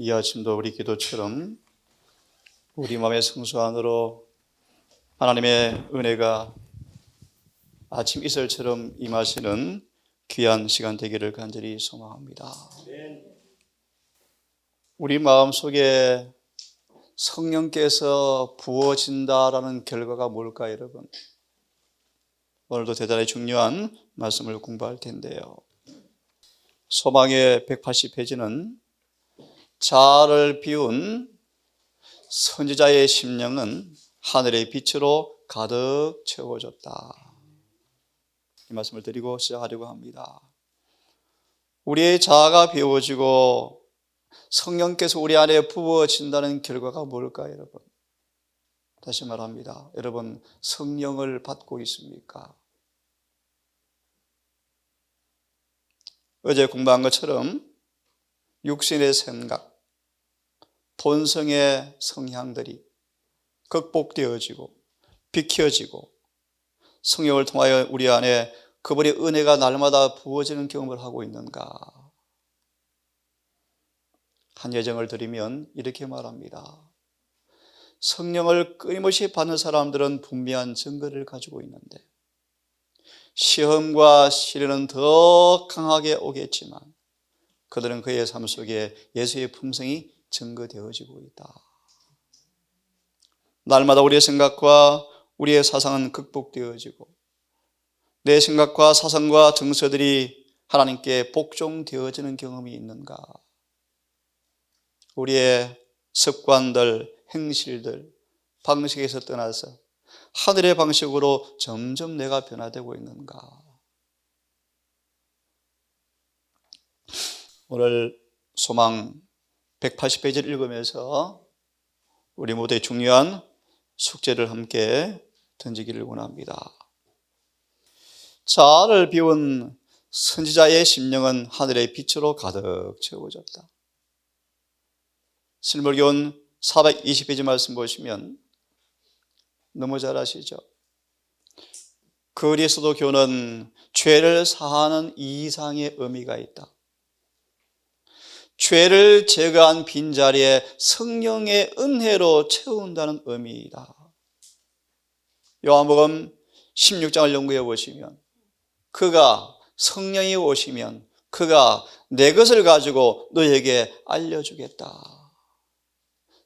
이 아침도 우리 기도처럼 우리 마음의 성수 안으로 하나님의 은혜가 아침 이슬처럼 임하시는 귀한 시간 되기를 간절히 소망합니다. 우리 마음속에 성령께서 부어진다라는 결과가 뭘까요, 여러분? 오늘도 대단히 중요한 말씀을 공부할 텐데요. 소망의 180페이지는 자아를 비운 선지자의 심령은 하늘의 빛으로 가득 채워졌다. 이 말씀을 드리고 시작하려고 합니다. 우리의 자아가 비워지고 성령께서 우리 안에 부어진다는 결과가 뭘까요, 여러분? 다시 말합니다. 여러분, 성령을 받고 있습니까? 어제 공부한 것처럼 육신의 생각, 본성의 성향들이 극복되어지고 비켜지고 성령을 통하여 우리 안에 그분의 은혜가 날마다 부어지는 경험을 하고 있는가? 한 예정을 드리면 이렇게 말합니다. 성령을 끊임없이 받는 사람들은 분명한 증거를 가지고 있는데 시험과 시련은 더 강하게 오겠지만 그들은 그의 삶 속에 예수의 품성이 증거되어지고 있다. 날마다 우리의 생각과 우리의 사상은 극복되어지고 내 생각과 사상과 정서들이 하나님께 복종되어지는 경험이 있는가? 우리의 습관들, 행실들, 방식에서 떠나서 하늘의 방식으로 점점 내가 변화되고 있는가? 오늘 소망 180페이지를 읽으면서 우리 모두의 중요한 숙제를 함께 던지기를 원합니다. 자아를 비운 선지자의 심령은 하늘의 빛으로 가득 채워졌다. 실물교훈 420페이지 말씀 보시면 너무 잘 아시죠? 그리스도 교는 죄를 사하는 이상의 의미가 있다. 죄를 제거한 빈자리에 성령의 은혜로 채운다는 의미이다. 요한복음 16장을 연구해 보시면 그가 성령이 오시면 그가 내 것을 가지고 너에게 알려주겠다.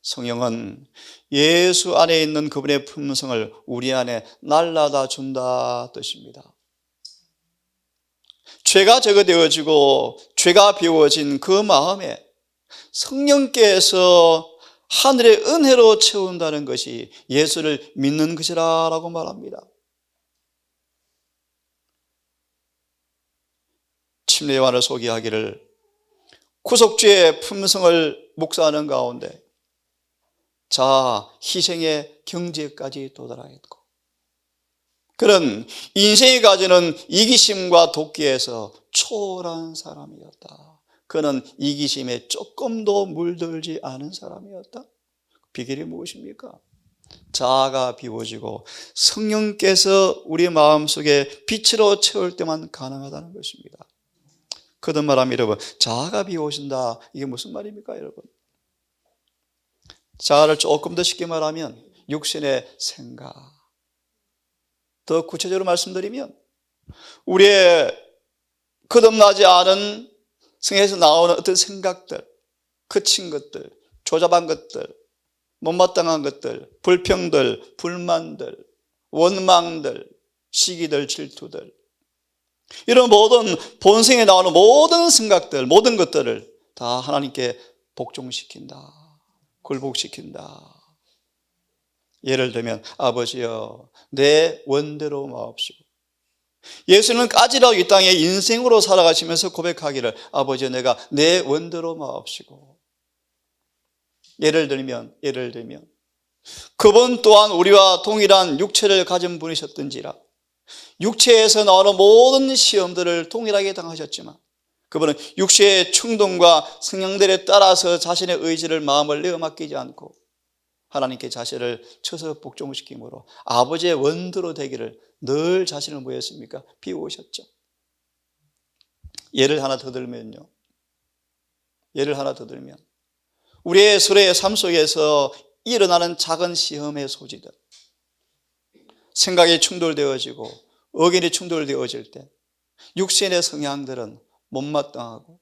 성령은 예수 안에 있는 그분의 품성을 우리 안에 날라다 준다 뜻입니다. 죄가 제거되어지고 죄가 비워진 그 마음에 성령께서 하늘의 은혜로 채운다는 것이 예수를 믿는 것이라고 말합니다. 침례 요한을 소개하기를 구속주의 품성을 묵상하는 가운데 자아, 희생의 경지까지 도달하였고 그는 인생이 가지는 이기심과 도끼에서 초월한 사람이었다. 그는 이기심에 조금도 물들지 않은 사람이었다. 비결이 무엇입니까? 자아가 비워지고 성령께서 우리 마음속에 빛으로 채울 때만 가능하다는 것입니다. 거듭 말하면 여러분, 자아가 비워진다. 이게 무슨 말입니까, 여러분? 자아를 조금 더 쉽게 말하면 육신의 생각. 더 구체적으로 말씀드리면 우리의 거듭나지 않은 성에서 나오는 어떤 생각들, 그친 것들, 조잡한 것들, 못마땅한 것들, 불평들, 불만들, 원망들, 시기들, 질투들 이런 모든 본성에 나오는 모든 생각들, 모든 것들을 다 하나님께 복종시킨다. 굴복시킨다. 예를 들면 아버지여 내 원대로 마옵시고 예수는 까지라고 이 땅에 인생으로 살아가시면서 고백하기를 아버지여 내가 내 원대로 마옵시고 예를 들면 그분 또한 우리와 동일한 육체를 가진 분이셨던지라 육체에서 나오는 모든 시험들을 동일하게 당하셨지만 그분은 육체의 충동과 성향들에 따라서 자신의 의지를 마음을 내어 맡기지 않고 하나님께 자신을 쳐서 복종시킴으로 아버지의 원대로 되기를 늘 자신을 뭐 했습니까? 비우셨죠. 예를 하나 더 들면 우리의 서로의 삶 속에서 일어나는 작은 시험의 소지들, 생각이 충돌되어지고 의견이 충돌되어질 때 육신의 성향들은 못마땅하고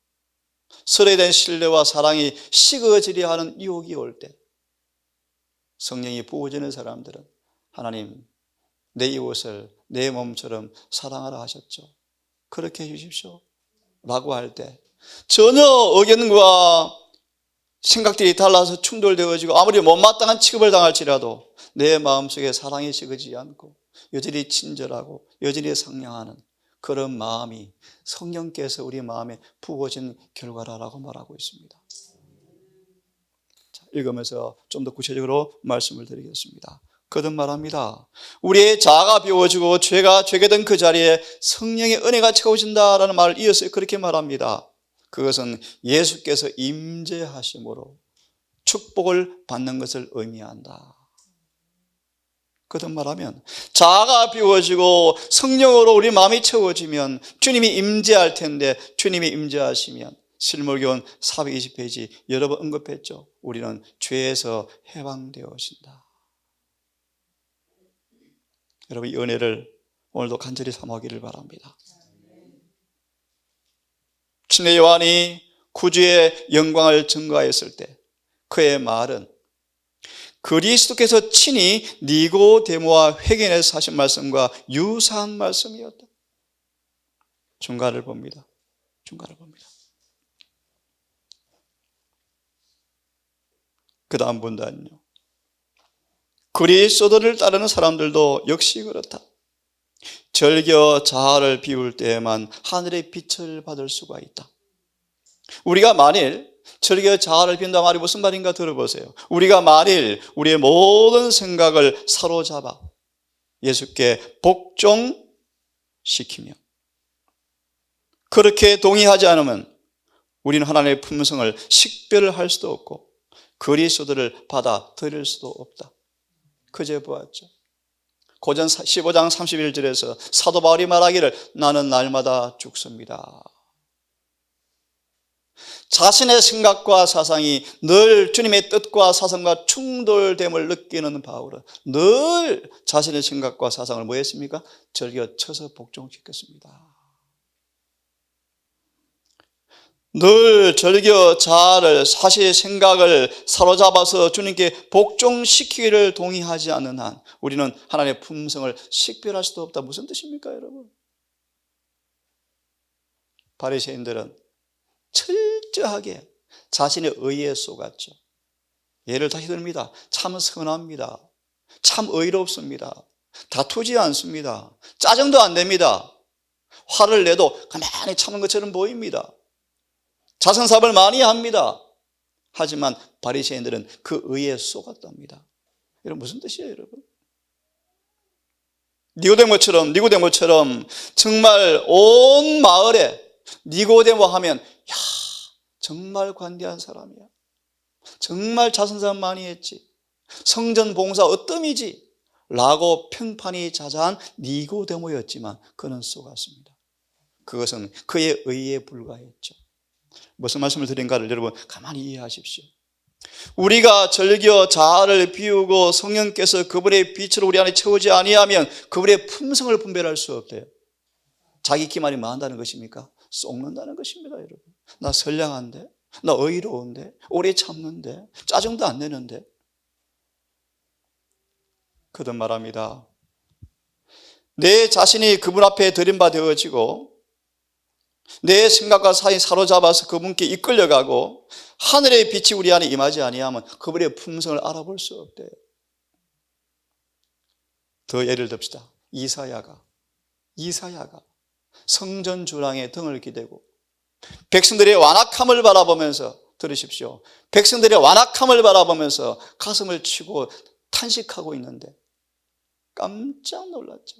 서로에 대한 신뢰와 사랑이 식어지려 하는 유혹이 올 때 성령이 부어지는 사람들은 하나님, 내 이웃을 내 몸처럼 사랑하라 하셨죠. 그렇게 해주십시오 라고 할 때 전혀 의견과 생각들이 달라서 충돌되어지고 아무리 못마땅한 취급을 당할지라도 내 마음속에 사랑이 식어지지 않고 여전히 친절하고 여전히 상냥하는 그런 마음이 성령께서 우리 마음에 부어진 결과라고 말하고 있습니다. 자, 읽으면서 좀 더 구체적으로 말씀을 드리겠습니다. 거듭 말합니다. 우리의 자아가 비워지고 죄가 죄게 된 그 자리에 성령의 은혜가 채워진다라는 말을 이어서 그렇게 말합니다. 그것은 예수께서 임재하심으로 축복을 받는 것을 의미한다. 거듭 말하면 자아가 비워지고 성령으로 우리 마음이 채워지면 주님이 임재할 텐데, 주님이 임재하시면 실물교훈 420페이지 여러 번 언급했죠. 우리는 죄에서 해방되어진다. 여러분, 이 은혜를 오늘도 간절히 사모하기를 바랍니다. 침례 요한이 구주의 영광을 증거하였을 때 그의 말은 그리스도께서 친히 니고데모와 회개해서 하신 말씀과 유사한 말씀이었다. 중간을 봅니다. 그 다음 본단요. 그리스도를 따르는 사람들도 역시 그렇다. 절겨 자아를 비울 때에만 하늘의 빛을 받을 수가 있다. 우리가 만일 절겨 자아를 비운다 말이 무슨 말인가 들어보세요. 우리가 만일 우리의 모든 생각을 사로잡아 예수께 복종시키며 그렇게 동의하지 않으면 우리는 하나님의 품성을 식별할 수도 없고 그리스도를 받아들일 수도 없다. 그제 보았죠. 고전 15장 31절에서 사도 바울이 말하기를 나는 날마다 죽습니다. 자신의 생각과 사상이 늘 주님의 뜻과 사상과 충돌됨을 느끼는 바울은 늘 자신의 생각과 사상을 뭐 했습니까? 절겨 쳐서 복종시켰습니다. 늘 절겨 자아를, 사실 생각을 사로잡아서 주님께 복종시키기를 동의하지 않는 한 우리는 하나님의 품성을 식별할 수도 없다. 무슨 뜻입니까, 여러분? 바리새인들은 철저하게 자신의 의에 속았죠. 예를 다시 듭니다. 참 선합니다. 참 의롭습니다. 다투지 않습니다. 짜증도 안 냅니다. 화를 내도 가만히 참는 것처럼 보입니다. 자선사업을 많이 합니다. 하지만 바리새인들은 그 의에 속았답니다. 여러분, 무슨 뜻이에요, 여러분? 니고데모처럼 정말 온 마을에 니고데모 하면 야, 정말 관대한 사람이야. 정말 자선사업 많이 했지. 성전 봉사 어뜸이지. 라고 평판이 자자한 니고데모였지만 그는 속았습니다. 그것은 그의 의에 불과했죠. 무슨 말씀을 드린가를 여러분 가만히 이해하십시오. 우리가 절겨 자아를 비우고 성령께서 그분의 빛으로 우리 안에 채우지 아니하면 그분의 품성을 분별할 수 없대요. 자기 기만이 뭐 한다는 것입니까? 썩는다는 것입니다, 여러분. 나 선량한데, 나 의로운데, 오래 참는데, 짜증도 안 내는데. 거듭 말합니다. 내 자신이 그분 앞에 들임받아지고 내 생각과 사이 사로잡아서 그분께 이끌려가고 하늘의 빛이 우리 안에 임하지 아니하면 그분의 품성을 알아볼 수 없대요. 더 예를 듭시다. 이사야가 성전 주랑에 등을 기대고 백성들의 완악함을 바라보면서, 들으십시오, 백성들의 완악함을 바라보면서 가슴을 치고 탄식하고 있는데 깜짝 놀랐죠.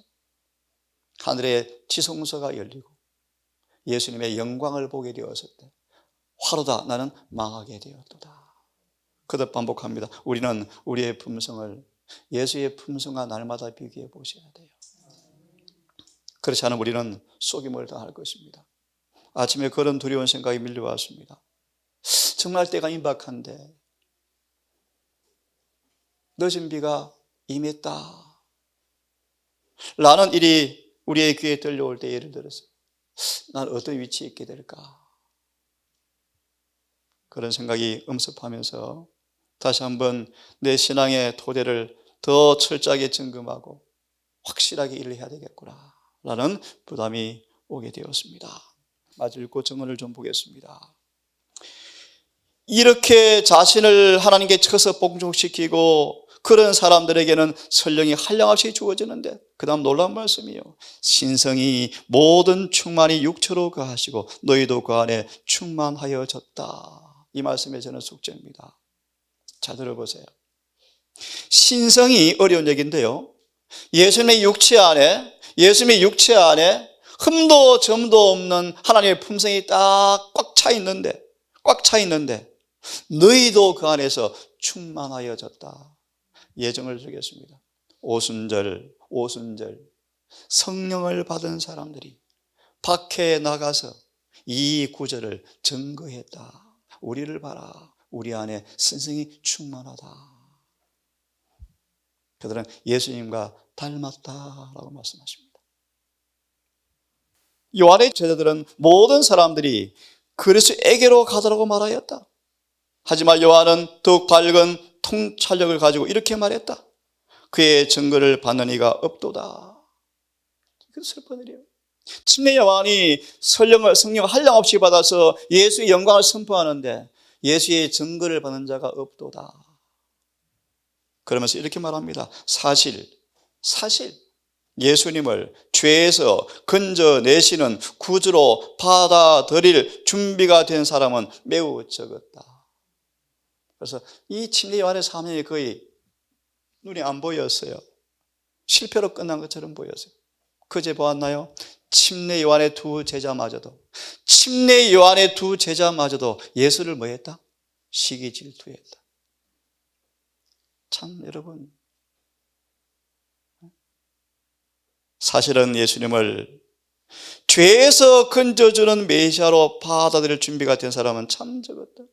하늘의 지성소가 열리고 예수님의 영광을 보게 되었을 때 화로다 나는 망하게 되었도다. 그듭 반복합니다. 우리는 우리의 품성을 예수의 품성과 날마다 비교해 보셔야 돼요. 그렇지 않으면 우리는 속임을 당할 것입니다. 아침에 그런 두려운 생각이 밀려왔습니다. 정말 때가 임박한데 늦은 비가 임했다 라는 일이 우리의 귀에 들려올 때 예를 들어서 난 어떤 위치에 있게 될까? 그런 생각이 엄습하면서 다시 한번 내 신앙의 토대를 더 철저하게 점검하고 확실하게 일을 해야 되겠구나 라는 부담이 오게 되었습니다. 마저 읽고 정언을 좀 보겠습니다. 이렇게 자신을 하나님께 쳐서 복종시키고 그런 사람들에게는 설령이 한량없이 주어지는데 그 다음 놀라운 말씀이요. 신성이 모든 충만이 육체로 거하시고 너희도 그 안에 충만하여졌다. 이 말씀에 저는 숙제입니다. 자, 들어보세요. 신성이 어려운 얘기인데요. 예수님의 육체 안에 흠도 점도 없는 하나님의 품성이 딱 꽉 차 있는데 너희도 그 안에서 충만하여졌다. 예정을 주겠습니다. 오순절 성령을 받은 사람들이 밖에 나가서 이 구절을 증거했다. 우리를 봐라. 우리 안에 신성이 충만하다. 그들은 예수님과 닮았다라고 말씀하십니다. 요한의 제자들은 모든 사람들이 그리스도에게로 가더라고 말하였다. 하지만 요한은 더욱 밝은 통찰력을 가지고 이렇게 말했다. 그의 증거를 받는 이가 없도다. 이건 슬픈 일이에요. 침례 요한이 성령을 한량없이 받아서 예수의 영광을 선포하는데 예수의 증거를 받는 자가 없도다. 그러면서 이렇게 말합니다. 사실 예수님을 죄에서 건져내시는 구주로 받아들일 준비가 된 사람은 매우 적었다. 그래서 이 침례 요한의 사명이 거의 눈이 안 보였어요. 실패로 끝난 것처럼 보였어요. 그제 보았나요? 침례 요한의 두 제자마저도 예수를 뭐 했다? 시기 질투했다. 참 여러분, 사실은 예수님을 죄에서 건져주는 메시아로 받아들일 준비가 된 사람은 참 적었다.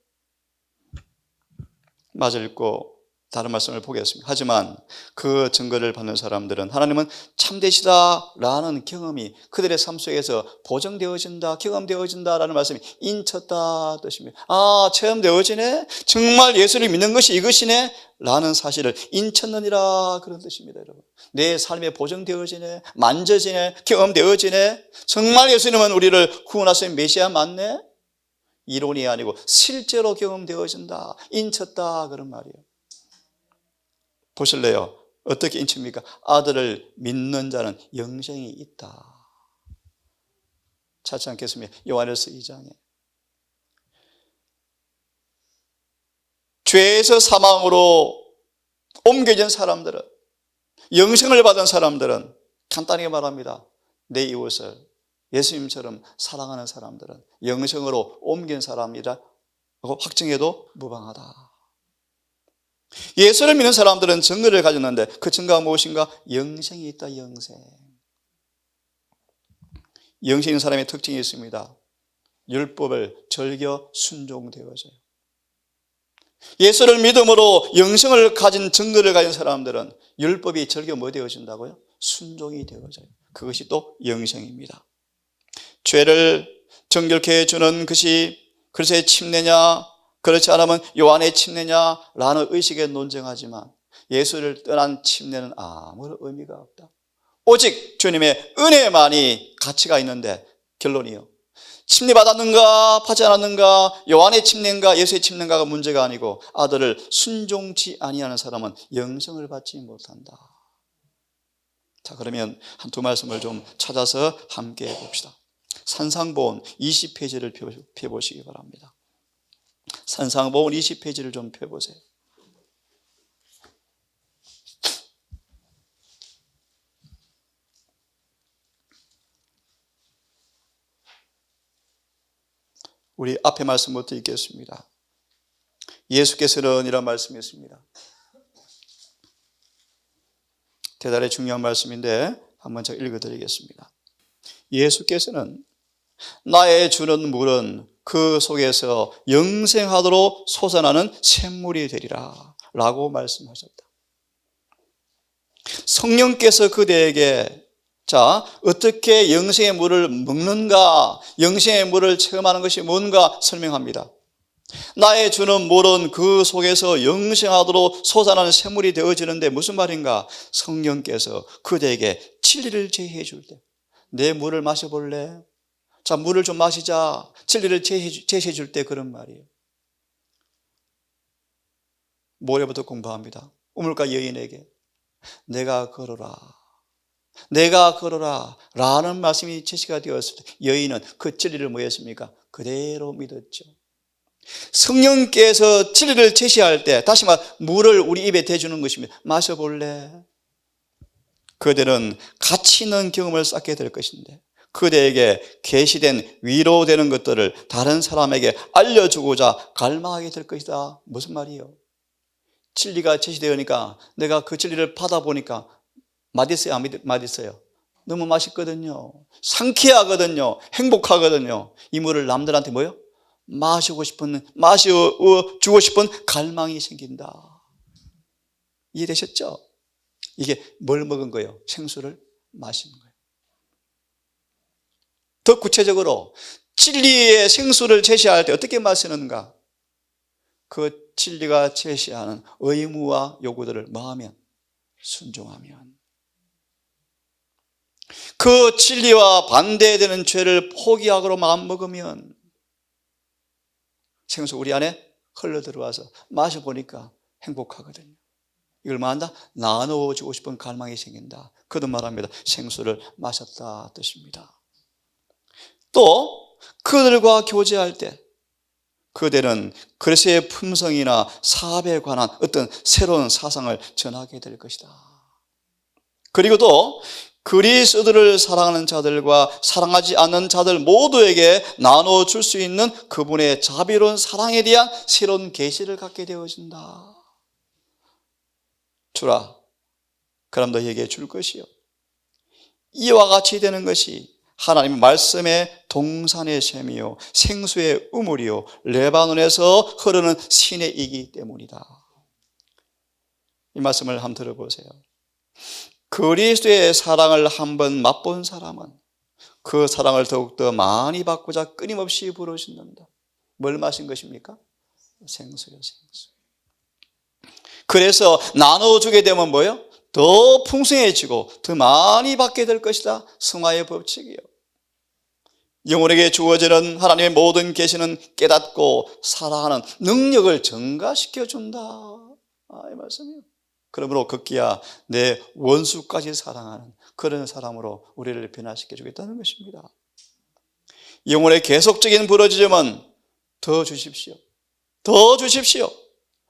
마저 읽고 다른 말씀을 보겠습니다. 하지만 그 증거를 받는 사람들은 하나님은 참되시다라는 경험이 그들의 삶 속에서 보정되어진다, 경험되어진다라는 말씀이 인쳤다 뜻입니다. 아, 체험되어지네? 정말 예수를 믿는 것이 이것이네? 라는 사실을 인쳤느니라 그런 뜻입니다. 여러분, 내 삶에 보정되어지네, 만져지네, 경험되어지네. 정말 예수님은 우리를 구원하신 메시아 맞네? 이론이 아니고 실제로 경험되어진다, 인쳤다 그런 말이에요. 보실래요? 어떻게 인칩니까? 아들을 믿는 자는 영생이 있다. 찾지 않겠습니까? 요한일서 2장에 죄에서 사망으로 옮겨진 사람들은, 영생을 받은 사람들은 간단하게 말합니다. 내 이웃을 예수님처럼 사랑하는 사람들은 영생으로 옮긴 사람이라고 확증해도 무방하다. 예수를 믿는 사람들은 증거를 가졌는데 그 증거가 무엇인가? 영생이 있다. 영생 있는 사람의 특징이 있습니다. 율법을 즐겨 순종되어져요. 예수를 믿음으로 영생을 가진 증거를 가진 사람들은 율법이 즐겨 뭐 되어진다고요? 순종이 되어져요. 그것이 또 영생입니다. 죄를 정결케 해주는 것이 그리스도의 침례냐, 그렇지 않으면 요한의 침례냐라는 의식에 논쟁하지만 예수를 떠난 침례는 아무런 의미가 없다. 오직 주님의 은혜만이 가치가 있는데 결론이요, 침례 받았는가 받지 않았는가, 요한의 침례인가 예수의 침례인가가 문제가 아니고 아들을 순종치 아니하는 사람은 영생을 받지 못한다. 자, 그러면 한 두 말씀을 좀 찾아서 함께 봅시다. 산상보온 20페이지를 펴보시기 바랍니다. 산상보온 20페이지를 좀 펴보세요. 우리 앞에 말씀부터 읽겠습니다. 예수께서는 이런 말씀이 있습니다. 대단히 중요한 말씀인데 한번 제가 읽어드리겠습니다. 예수께서는 나의 주는 물은 그 속에서 영생하도록 솟아나는 샘물이 되리라 라고 말씀하셨다. 성령께서 그대에게 자, 어떻게 영생의 물을 먹는가, 영생의 물을 체험하는 것이 뭔가 설명합니다. 나의 주는 물은 그 속에서 영생하도록 솟아나는 샘물이 되어지는데 무슨 말인가? 성령께서 그대에게 진리를 제시해 줄 때, 내 물을 마셔볼래? 자, 물을 좀 마시자. 진리를 제시해 줄 때 그런 말이에요. 모레부터 공부합니다. 우물가 여인에게 내가 걸어라, 내가 걸어라 라는 말씀이 제시가 되었을 때 여인은 그 진리를 뭐 했습니까? 그대로 믿었죠. 성령께서 진리를 제시할 때 다시 말 물을 우리 입에 대주는 것입니다. 마셔볼래? 그들은 가치 있는 경험을 쌓게 될 것인데 그대에게 계시된 위로되는 것들을 다른 사람에게 알려주고자 갈망하게 될 것이다. 무슨 말이에요? 진리가 제시되니까 내가 그 진리를 받아보니까 맛있어요? 안 맛있어요? 너무 맛있거든요. 상쾌하거든요. 행복하거든요. 이 물을 남들한테 뭐요? 마셔주고 싶은 갈망이 생긴다. 이해되셨죠? 이게 뭘 먹은 거예요? 생수를 마신 거예요. 더 구체적으로 진리의 생수를 제시할 때 어떻게 마시는가? 그 진리가 제시하는 의무와 요구들을 뭐하면? 순종하면. 그 진리와 반대되는 죄를 포기하고 마음먹으면 생수 우리 안에 흘러들어와서 마셔보니까 행복하거든요. 이걸 뭐한다? 나눠주고 싶은 갈망이 생긴다. 그도 말합니다. 생수를 마셨다 뜻입니다. 또 그들과 교제할 때 그들은 그리스도의 품성이나 사업에 관한 어떤 새로운 사상을 전하게 될 것이다. 그리고 또 그리스도를 사랑하는 자들과 사랑하지 않는 자들 모두에게 나눠줄 수 있는 그분의 자비로운 사랑에 대한 새로운 계시를 갖게 되어진다. 주라, 그럼 너에게 줄 것이요. 이와 같이 되는 것이 하나님의 말씀의 동산의 샘이요 생수의 우물이요 레바논에서 흐르는 신의 이기 때문이다. 이 말씀을 한번 들어보세요. 그리스도의 사랑을 한번 맛본 사람은 그 사랑을 더욱더 많이 받고자 끊임없이 부르짖는다. 뭘 마신 것입니까? 생수요, 생수. 그래서 나눠주게 되면 뭐예요? 더 풍성해지고 더 많이 받게 될 것이다. 성화의 법칙이요. 영혼에게 주어지는 하나님의 모든 계시는 깨닫고 살아가는 능력을 증가시켜준다. 이 말씀이에요. 그러므로 급기야 내 원수까지 사랑하는 그런 사람으로 우리를 변화시켜주겠다는 것입니다. 영혼의 계속적인 부르짖음은 더 주십시오. 더 주십시오.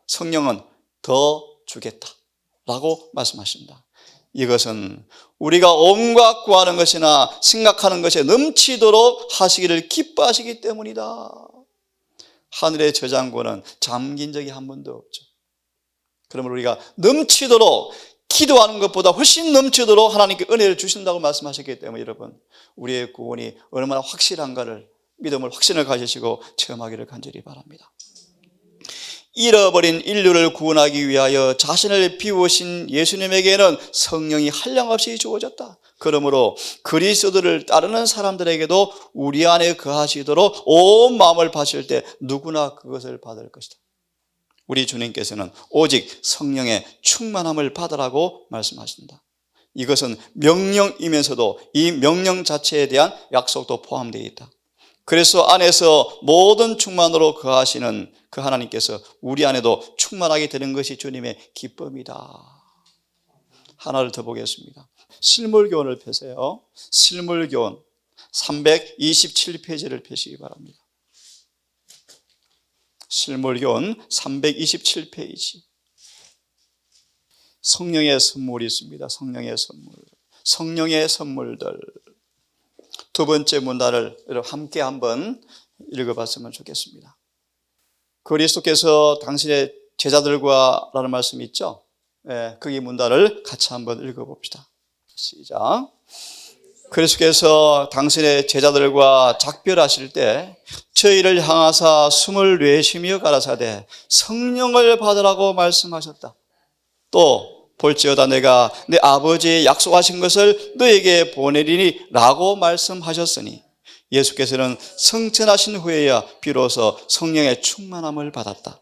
성령은 더 주겠다라고 말씀하신다. 이것은 우리가 온갖 구하는 것이나 생각하는 것에 넘치도록 하시기를 기뻐하시기 때문이다. 하늘의 저장고는 잠긴 적이 한 번도 없죠. 그러면 우리가 넘치도록 기도하는 것보다 훨씬 넘치도록 하나님께 은혜를 주신다고 말씀하셨기 때문에 여러분 우리의 구원이 얼마나 확실한가를 믿음을 확신을 가지시고 체험하기를 간절히 바랍니다. 잃어버린 인류를 구원하기 위하여 자신을 비우신 예수님에게는 성령이 한량없이 주어졌다. 그러므로 그리스도를 따르는 사람들에게도 우리 안에 거하시도록 온 마음을 바칠 때 누구나 그것을 받을 것이다. 우리 주님께서는 오직 성령의 충만함을 받으라고 말씀하신다. 이것은 명령이면서도 이 명령 자체에 대한 약속도 포함되어 있다. 그래서 안에서 모든 충만으로 거하시는 그 하나님께서 우리 안에도 충만하게 되는 것이 주님의 기쁨이다. 하나를 더 보겠습니다. 실물교훈을 펴세요. 실물교훈 327페이지를 펴시기 바랍니다. 실물교훈 327페이지. 성령의 선물이 있습니다. 성령의 선물. 성령의 선물들. 두 번째 문단을 함께 한번 읽어봤으면 좋겠습니다. 그리스도께서 당신의 제자들과 라는 말씀이 있죠. 거기 문단을 같이 한번 읽어봅시다. 시작. 그리스도께서 당신의 제자들과 작별하실 때 저희를 향하사 숨을 내쉬며 가라사대 성령을 받으라고 말씀하셨다. 또 볼지어다 내가 내 아버지의 약속하신 것을 너에게 보내리니 라고 말씀하셨으니 예수께서는 성천하신 후에야 비로소 성령의 충만함을 받았다.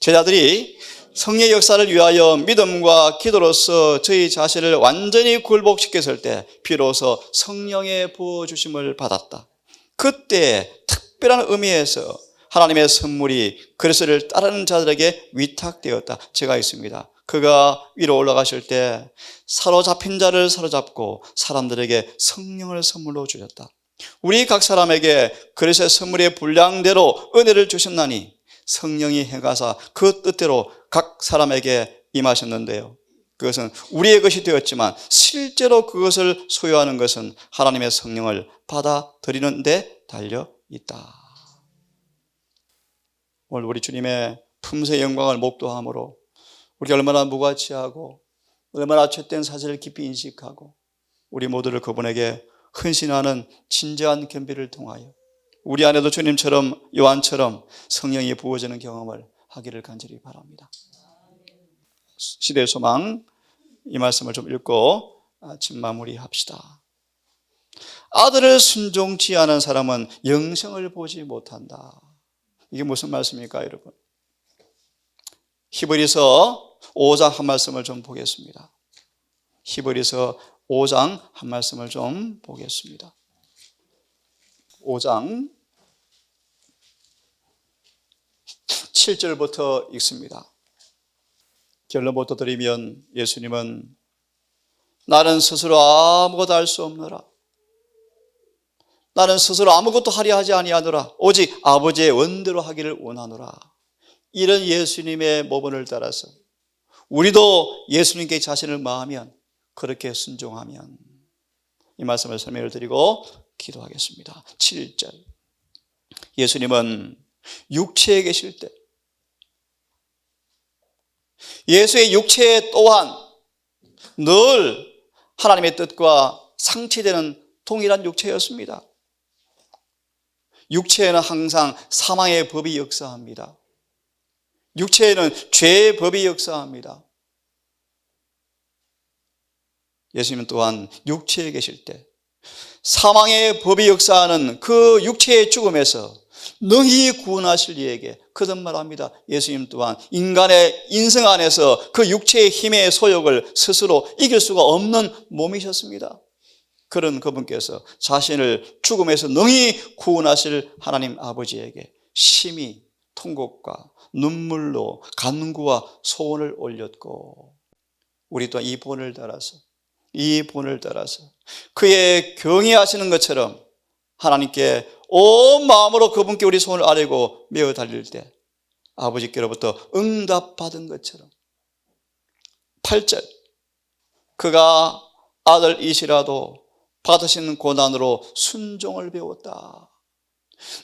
제자들이 성령의 역사를 위하여 믿음과 기도로서 저희 자신을 완전히 굴복시켰을 때 비로소 성령의 부어주심을 받았다. 그때 특별한 의미에서 하나님의 선물이 그리스도를 따르는 자들에게 위탁되었다. 제가 있습니다. 그가 위로 올라가실 때 사로잡힌 자를 사로잡고 사람들에게 성령을 선물로 주셨다. 우리 각 사람에게 그리스도의 선물의 분량대로 은혜를 주셨나니 성령이 행하사 그 뜻대로 각 사람에게 임하셨는데요. 그것은 우리의 것이 되었지만 실제로 그것을 소유하는 것은 하나님의 성령을 받아들이는 데 달려 있다. 오늘 우리 주님의 품새의 영광을 목도함으로 우리가 얼마나 무가치하고 얼마나 죄된 사실을 깊이 인식하고 우리 모두를 그분에게 헌신하는 진지한 겸비를 통하여 우리 안에도 주님처럼 요한처럼 성령이 부어지는 경험을 하기를 간절히 바랍니다. 시대의 소망 이 말씀을 좀 읽고 아침 마무리합시다. 아들을 순종치 않은 사람은 영생을 보지 못한다. 이게 무슨 말씀입니까, 여러분? 히브리서 5장 한 말씀을 좀 보겠습니다. 히브리서 5장 한 말씀을 좀 보겠습니다. 5장 7절부터 읽습니다. 결론부터 드리면 예수님은 나는 스스로 아무것도 할 수 없노라. 나는 스스로 아무것도 하려 하지 아니하노라. 오직 아버지의 원대로 하기를 원하노라. 이런 예수님의 모본을 따라서 우리도 예수님께 자신을 마하면 그렇게 순종하면 이 말씀을 설명을 드리고 기도하겠습니다. 7절 예수님은 육체에 계실 때 예수의 육체 또한 늘 하나님의 뜻과 상치되는 동일한 육체였습니다. 육체에는 항상 사망의 법이 역사합니다. 육체에는 죄의 법이 역사합니다. 예수님 또한 육체에 계실 때 사망의 법이 역사하는 그 육체의 죽음에서 능히 구원하실 이에게 거듭말합니다. 예수님 또한 인간의 인생 안에서 그 육체의 힘의 소욕을 스스로 이길 수가 없는 몸이셨습니다. 그런 그분께서 자신을 죽음에서 능히 구원하실 하나님 아버지에게 심히 통곡과 눈물로 간구와 소원을 올렸고 우리 또한 이 본을 따라서 그의 경외하시는 것처럼 하나님께 온 마음으로 그분께 우리 손을 아뢰고 메어 달릴 때 아버지께로부터 응답받은 것처럼 8절 그가 아들이시라도 받으신 고난으로 순종을 배웠다.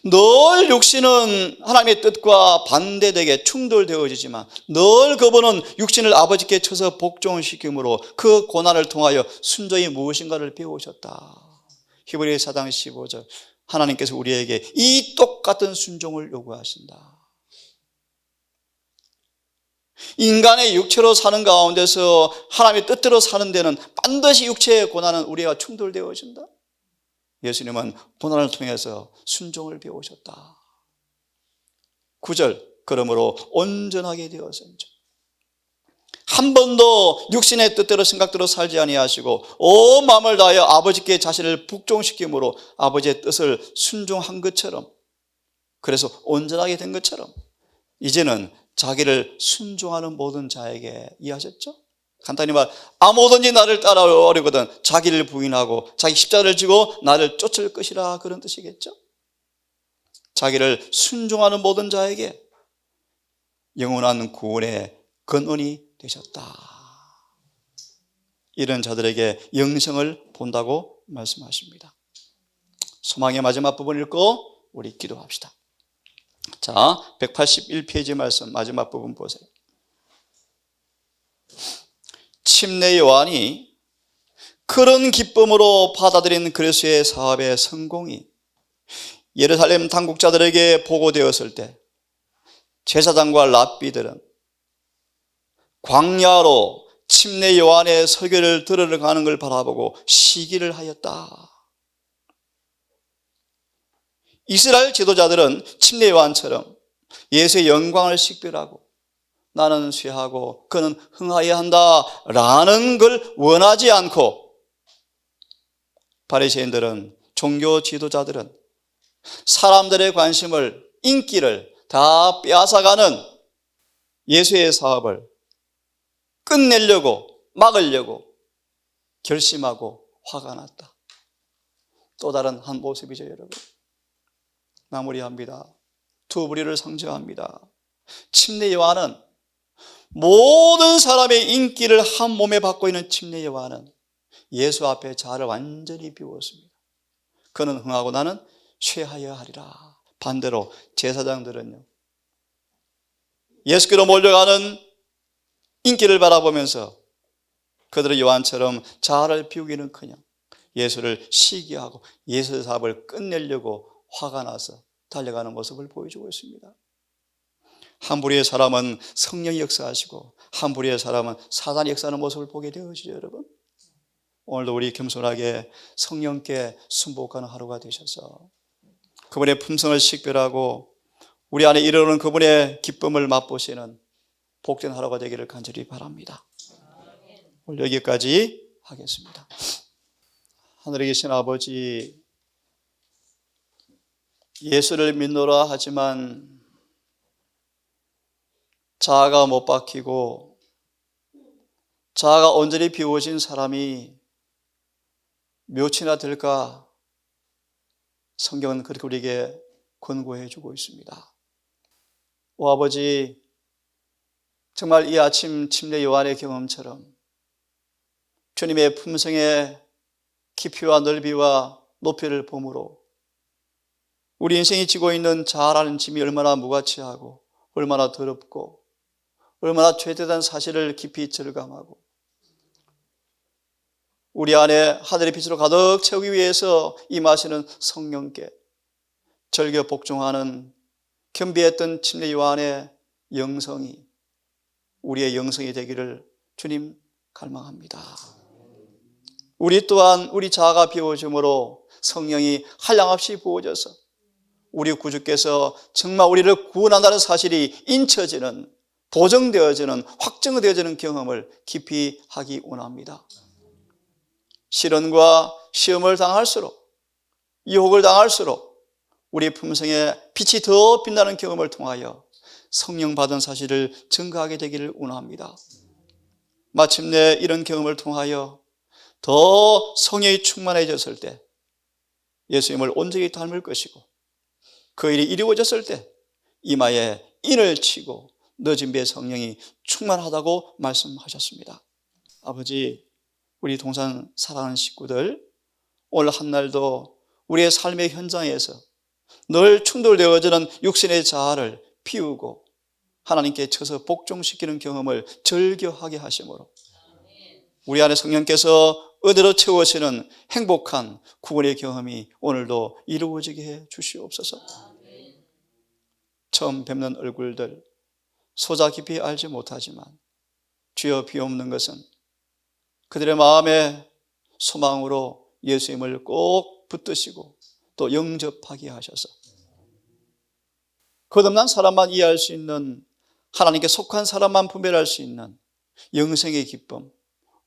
늘 육신은 하나님의 뜻과 반대되게 충돌되어지지만 늘 그분은 육신을 아버지께 쳐서 복종시킴으로 그 고난을 통하여 순종이 무엇인가를 배우셨다. 히브리서 4장 15절 하나님께서 우리에게 이 똑같은 순종을 요구하신다. 인간의 육체로 사는 가운데서 하나님의 뜻대로 사는 데는 반드시 육체의 고난은 우리가 충돌되어진다. 예수님은 고난을 통해서 순종을 배우셨다. 9절 그러므로 온전하게 되어선즉 한 번도 육신의 뜻대로 생각대로 살지 아니하시고 온 마음을 다하여 아버지께 자신을 복종시킴으로 아버지의 뜻을 순종한 것처럼 그래서 온전하게 된 것처럼 이제는 자기를 순종하는 모든 자에게 이해하셨죠? 간단히 말 아무든지 나를 따라오려거든 자기를 부인하고 자기 십자가를 지고 나를 쫓을 것이라 그런 뜻이겠죠? 자기를 순종하는 모든 자에게 영원한 구원의 근원이 되셨다. 이런 자들에게 영생을 본다고 말씀하십니다. 소망의 마지막 부분 읽고 우리 기도합시다. 자, 181페이지 말씀 마지막 부분 보세요. 침례 요한이 그런 기쁨으로 받아들인 그리스도의 사업의 성공이 예루살렘 당국자들에게 보고되었을 때 제사장과 랍비들은 광야로 침례 요한의 설교를 들으러 가는 걸 바라보고 시기를 하였다. 이스라엘 지도자들은 침례 요한처럼 예수의 영광을 식별하고 나는 쇠하고 그는 흥하여야 한다라는 걸 원하지 않고, 바리새인들은, 종교 지도자들은 사람들의 관심을, 인기를 다 빼앗아가는 예수의 사업을 끝내려고, 막으려고 결심하고 화가 났다. 또 다른 한 모습이죠, 여러분. 마무리합니다. 두 부류를 상징합니다. 침례 요한은, 모든 사람의 인기를 한 몸에 받고 있는 침례 요한은 예수 앞에 자아를 완전히 비웠습니다. 그는 흥하고 나는 쇠하여야 하리라. 반대로 제사장들은요, 예수께로 몰려가는 인기를 바라보면서 그들의 요한처럼 자아를 비우기는커녕 예수를 시기하고 예수의 사업을 끝내려고 화가 나서 달려가는 모습을 보여주고 있습니다. 한 부류의 사람은 성령이 역사하시고 한 부류의 사람은 사단이 역사하는 모습을 보게 되어지죠, 여러분. 오늘도 우리 겸손하게 성령께 순복하는 하루가 되셔서 그분의 품성을 식별하고 우리 안에 이르는 그분의 기쁨을 맛보시는 복된 하루가 되기를 간절히 바랍니다. 오늘 여기까지 하겠습니다. 하늘에 계신 아버지, 예수를 믿노라 하지만 자아가 못 박히고 자아가 온전히 비워진 사람이 몇이나 될까? 성경은 그렇게 우리에게 권고해 주고 있습니다. 오 아버지, 정말 이 아침 침례 요한의 경험처럼 주님의 품성의 깊이와 넓이와 높이를 보므로 우리 인생이 지고 있는 자아라는 짐이 얼마나 무가치하고 얼마나 더럽고 얼마나 죄되다는 사실을 깊이 절감하고 우리 안에 하늘의 빛으로 가득 채우기 위해서 임하시는 성령께 절겨 복종하는 겸비했던 침례 요한의 영성이 우리의 영성이 되기를 주님 갈망합니다. 우리 또한 우리 자아가 비워짐으로 성령이 한량없이 부어져서 우리 구주께서 정말 우리를 구원한다는 사실이 인쳐지는, 보정되어지는, 확정되어지는 경험을 깊이 하기 원합니다. 시련과 시험을 당할수록, 유혹을 당할수록 우리 품성에 빛이 더 빛나는 경험을 통하여 성령 받은 사실을 증거하게 되기를 원합니다. 마침내 이런 경험을 통하여 더 성령이 충만해졌을 때 예수님을 온전히 닮을 것이고 그 일이 이루어졌을 때 이마에 인을 치고 늦은 배의 성령이 충만하다고 말씀하셨습니다. 아버지, 우리 동산 사랑하는 식구들, 오늘 한날도 우리의 삶의 현장에서 늘 충돌되어지는 육신의 자아를 피우고 하나님께 쳐서 복종시키는 경험을 절교하게 하심으로 우리 안에 성령께서 은혜로 채워지는 행복한 구원의 경험이 오늘도 이루어지게 해 주시옵소서. 처음 뵙는 얼굴들 소자 깊이 알지 못하지만 주여 비옵는 것은 그들의 마음에 소망으로 예수님을 꼭 붙드시고 또 영접하게 하셔서 거듭난 사람만 이해할 수 있는, 하나님께 속한 사람만 분별할 수 있는 영생의 기쁨,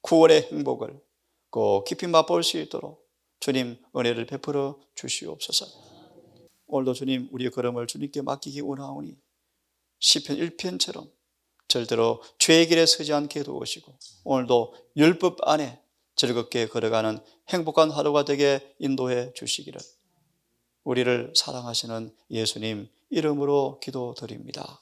구원의 행복을 꼭 깊이 맛볼 수 있도록 주님 은혜를 베풀어 주시옵소서. 오늘도 주님 우리의 걸음을 주님께 맡기기 원하오니 시편 1편처럼 절대로 죄의 길에 서지 않게 도우시고 오늘도 율법 안에 즐겁게 걸어가는 행복한 하루가 되게 인도해 주시기를 우리를 사랑하시는 예수님 이름으로 기도드립니다.